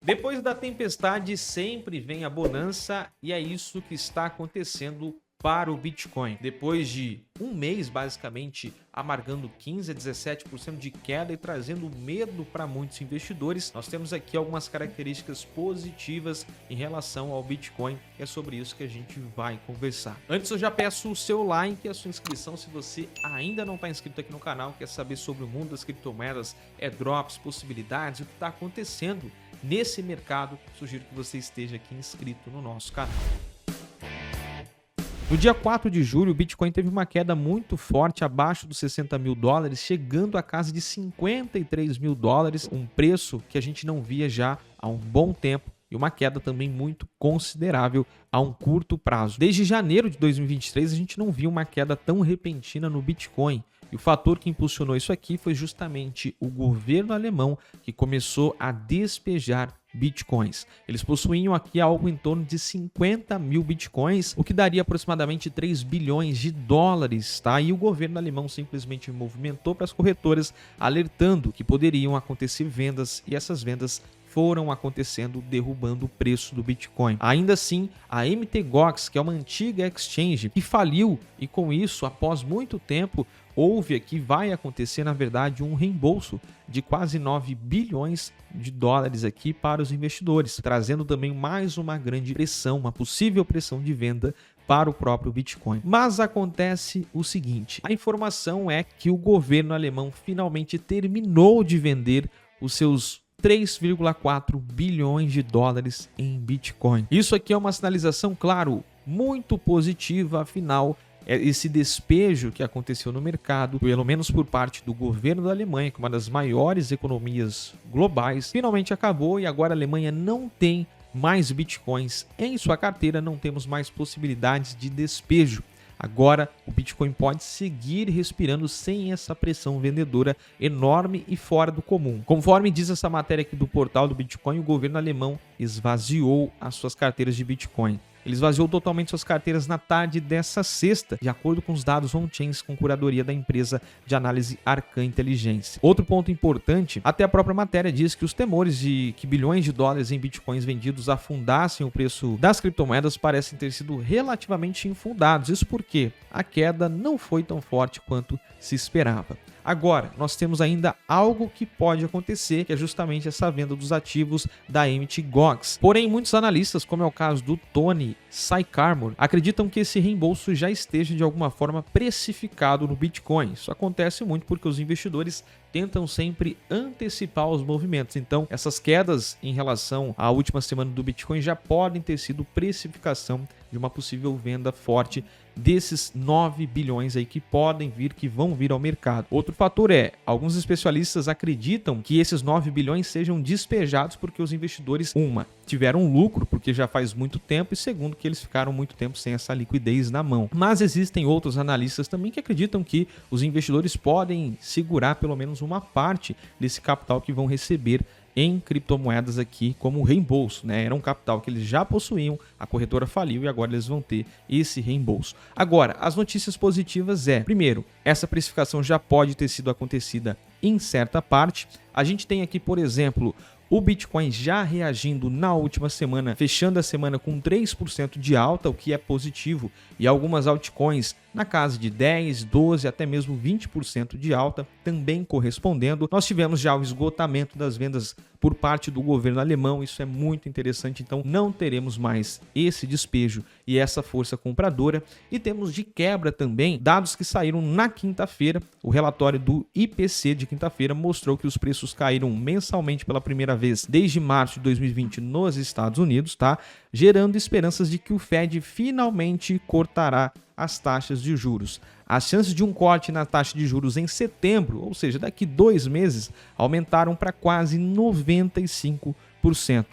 Depois da tempestade sempre vem a bonança e é isso que está acontecendo para o Bitcoin. Depois de um mês, basicamente, amargando 15 a 17% de queda e trazendo medo para muitos investidores, nós temos aqui algumas características positivas em relação ao Bitcoin. É sobre isso que a gente vai conversar. Antes, eu já peço o seu like e a sua inscrição se você ainda não está inscrito aqui no canal, quer saber sobre o mundo das criptomoedas, airdrops, possibilidades, o que está acontecendo nesse mercado. Sugiro que você esteja aqui inscrito no nosso canal. No dia 4 de julho, o Bitcoin teve uma queda muito forte abaixo dos 60 mil dólares, chegando à casa de 53 mil dólares, um preço que a gente não via já há um bom tempo e uma queda também muito considerável a um curto prazo. Desde janeiro de 2023, a gente não viu uma queda tão repentina no Bitcoin. E o fator que impulsionou isso aqui foi justamente o governo alemão, que começou a despejar bitcoins. Eles possuíam aqui algo em torno de 50 mil bitcoins, o que daria aproximadamente 3 bilhões de dólares, tá? E o governo alemão simplesmente movimentou para as corretoras, alertando que poderiam acontecer vendas, e essas vendas foram acontecendo, derrubando o preço do Bitcoin. Ainda assim, a MTGOX, que é uma antiga exchange, que faliu, e com isso, após muito tempo, houve aqui, vai acontecer, na verdade, um reembolso de quase 9 bilhões de dólares aqui para os investidores, trazendo também mais uma grande pressão, uma possível pressão de venda para o próprio Bitcoin. Mas acontece o seguinte, a informação é que o governo alemão finalmente terminou de vender os seus 3,4 bilhões de dólares em Bitcoin. Isso aqui é uma sinalização, claro, muito positiva, afinal, esse despejo que aconteceu no mercado, pelo menos por parte do governo da Alemanha, que é uma das maiores economias globais, finalmente acabou e agora a Alemanha não tem mais bitcoins em sua carteira, não temos mais possibilidades de despejo. Agora, o Bitcoin pode seguir respirando sem essa pressão vendedora enorme e fora do comum. Conforme diz essa matéria aqui do portal do Bitcoin, o governo alemão esvaziou as suas carteiras de Bitcoin. Ele esvaziou totalmente suas carteiras na tarde dessa sexta, de acordo com os dados on-chains com curadoria da empresa de análise Arcan Inteligência. Outro ponto importante, até a própria matéria diz que os temores de que bilhões de dólares em bitcoins vendidos afundassem o preço das criptomoedas parecem ter sido relativamente infundados. Isso porque a queda não foi tão forte quanto se esperava. Agora, nós temos ainda algo que pode acontecer, que é justamente essa venda dos ativos da MTGOX. Porém, muitos analistas, como é o caso do Tony Sycamore, acreditam que esse reembolso já esteja de alguma forma precificado no Bitcoin. Isso acontece muito porque os investidores tentam sempre antecipar os movimentos. Então, essas quedas em relação à última semana do Bitcoin já podem ter sido precificação de uma possível venda forte desses 9 bilhões aí que vão vir ao mercado. Outro fator é, alguns especialistas acreditam que esses 9 bilhões sejam despejados porque os investidores, tiveram lucro porque já faz muito tempo, e segundo, que eles ficaram muito tempo sem essa liquidez na mão. Mas existem outros analistas também que acreditam que os investidores podem segurar pelo menos uma parte desse capital que vão receber em criptomoedas aqui como reembolso, né? Era um capital que eles já possuíam, a corretora faliu e agora eles vão ter esse reembolso. Agora, as notícias positivas primeiro, essa precificação já pode ter sido acontecida em certa parte. A gente tem aqui, por exemplo, o Bitcoin já reagindo na última semana, fechando a semana com 3% de alta, o que é positivo, e algumas altcoins na casa de 10, 12, até mesmo 20% de alta, também correspondendo. Nós tivemos já o esgotamento das vendas por parte do governo alemão, isso é muito interessante, então não teremos mais esse despejo e essa força compradora. E temos de quebra também dados que saíram na quinta-feira. O relatório do IPC de quinta-feira mostrou que os preços caíram mensalmente pela primeira vez desde março de 2020 nos Estados Unidos, tá? Gerando esperanças de que o Fed finalmente cortará as taxas de juros. As chances de um corte na taxa de juros em setembro, ou seja, daqui 2 meses, aumentaram para quase 95%.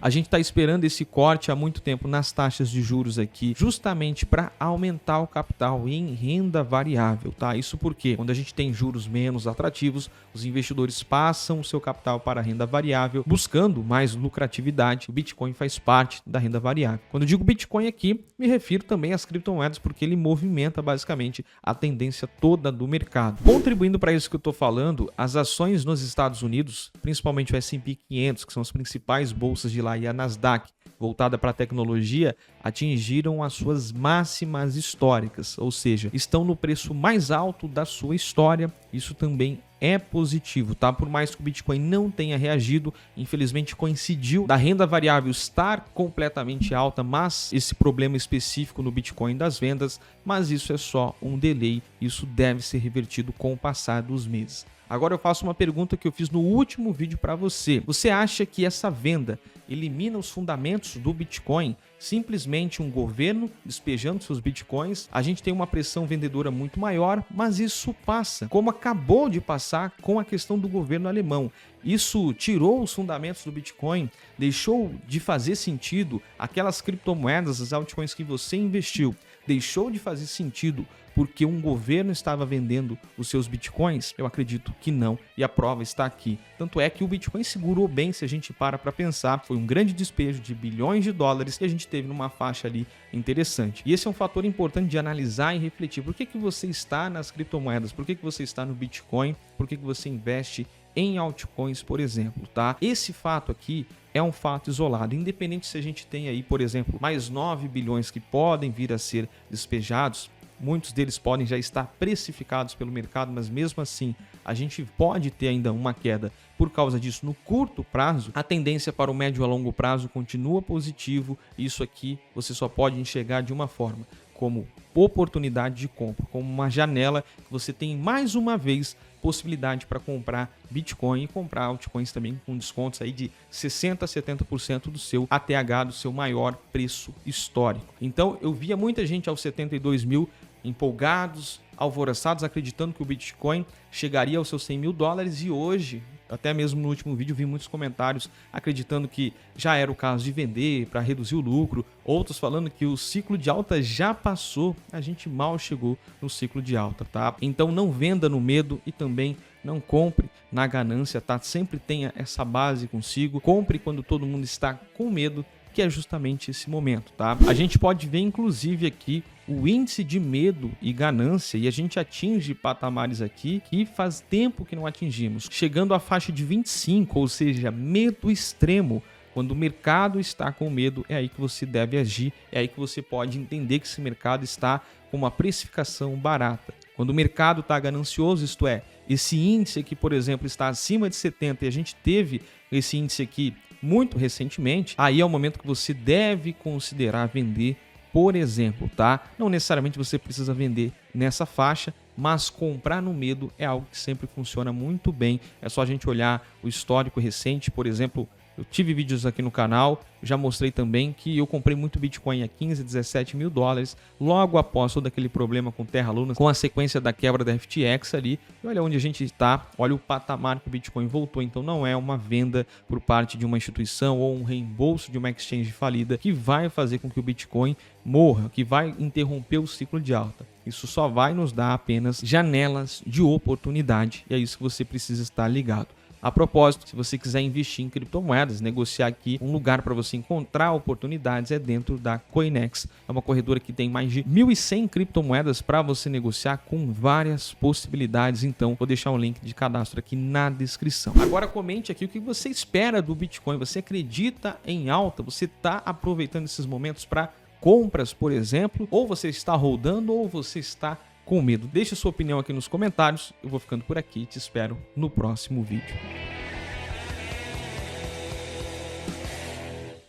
A gente está esperando esse corte há muito tempo nas taxas de juros aqui, justamente para aumentar o capital em renda variável, tá? Isso porque quando a gente tem juros menos atrativos, os investidores passam o seu capital para a renda variável, buscando mais lucratividade. O Bitcoin faz parte da renda variável. Quando eu digo Bitcoin aqui, me refiro também às criptomoedas, porque ele movimenta basicamente a tendência toda do mercado. Contribuindo para isso que eu estou falando, as ações nos Estados Unidos, principalmente o S&P 500, que são as principais bolsas de lá e a Nasdaq, voltada para a tecnologia, atingiram as suas máximas históricas, ou seja, estão no preço mais alto da sua história. Isso também é positivo, tá? Por mais que o Bitcoin não tenha reagido, infelizmente coincidiu da renda variável estar completamente alta, mas esse problema específico no Bitcoin das vendas, mas isso é só um delay, isso deve ser revertido com o passar dos meses. Agora eu faço uma pergunta que eu fiz no último vídeo para você. Você acha que essa venda elimina os fundamentos do Bitcoin? Simplesmente um governo despejando seus Bitcoins? A gente tem uma pressão vendedora muito maior, mas isso passa, como acabou de passar com a questão do governo alemão. Isso tirou os fundamentos do Bitcoin, deixou de fazer sentido aquelas criptomoedas, as altcoins que você investiu, deixou de fazer sentido porque um governo estava vendendo os seus Bitcoins? Eu acredito que não, e a prova está aqui. Tanto é que o Bitcoin segurou bem, se a gente para pensar. Foi um grande despejo de bilhões de dólares que a gente teve numa faixa ali interessante. E esse é um fator importante de analisar e refletir. Por que você está nas criptomoedas? Por que você está no Bitcoin? Por que você investe em altcoins, por exemplo, tá? Esse fato aqui é um fato isolado, independente se a gente tem aí, por exemplo, mais 9 bilhões que podem vir a ser despejados. Muitos deles podem já estar precificados pelo mercado, mas mesmo assim a gente pode ter ainda uma queda por causa disso no curto prazo. A tendência para o médio a longo prazo continua positivo. Isso aqui você só pode enxergar de uma forma, como oportunidade de compra, como uma janela que você tem mais uma vez possibilidade para comprar Bitcoin e comprar altcoins também com descontos aí de 60% a 70% do seu ATH, do seu maior preço histórico. Então eu via muita gente aos 72 mil empolgados, alvoroçados, acreditando que o Bitcoin chegaria aos seus 100 mil dólares, e hoje, até mesmo no último vídeo, vi muitos comentários acreditando que já era o caso de vender para reduzir o lucro, outros falando que o ciclo de alta já passou, a gente mal chegou no ciclo de alta, tá? Então não venda no medo e também não compre na ganância, tá? Sempre tenha essa base consigo, compre quando todo mundo está com medo, que é justamente esse momento, tá? A gente pode ver inclusive aqui o índice de medo e ganância, e a gente atinge patamares aqui que faz tempo que não atingimos, chegando à faixa de 25, ou seja, medo extremo. Quando o mercado está com medo, é aí que você deve agir, é aí que você pode entender que esse mercado está com uma precificação barata. Quando o mercado está ganancioso, isto é, esse índice aqui, por exemplo, está acima de 70 e a gente teve esse índice aqui muito recentemente, aí é o momento que você deve considerar vender, por exemplo, tá? Não necessariamente você precisa vender nessa faixa, mas comprar no medo é algo que sempre funciona muito bem. É só a gente olhar o histórico recente, por exemplo. Eu tive vídeos aqui no canal, já mostrei também que eu comprei muito Bitcoin a 15, 17 mil dólares, logo após todo aquele problema com Terra Luna, com a sequência da quebra da FTX ali. E olha onde a gente está, olha o patamar que o Bitcoin voltou. Então não é uma venda por parte de uma instituição ou um reembolso de uma exchange falida que vai fazer com que o Bitcoin morra, que vai interromper o ciclo de alta. Isso só vai nos dar apenas janelas de oportunidade, e é isso que você precisa estar ligado. A propósito, se você quiser investir em criptomoedas, negociar aqui, um lugar para você encontrar oportunidades é dentro da Coinex. É uma corretora que tem mais de 1.100 criptomoedas para você negociar com várias possibilidades. Então, vou deixar um link de cadastro aqui na descrição. Agora comente aqui o que você espera do Bitcoin. Você acredita em alta? Você está aproveitando esses momentos para compras, por exemplo? Ou você está rodando ou você está com medo? Deixe sua opinião aqui nos comentários. Eu vou ficando por aqui e te espero no próximo vídeo.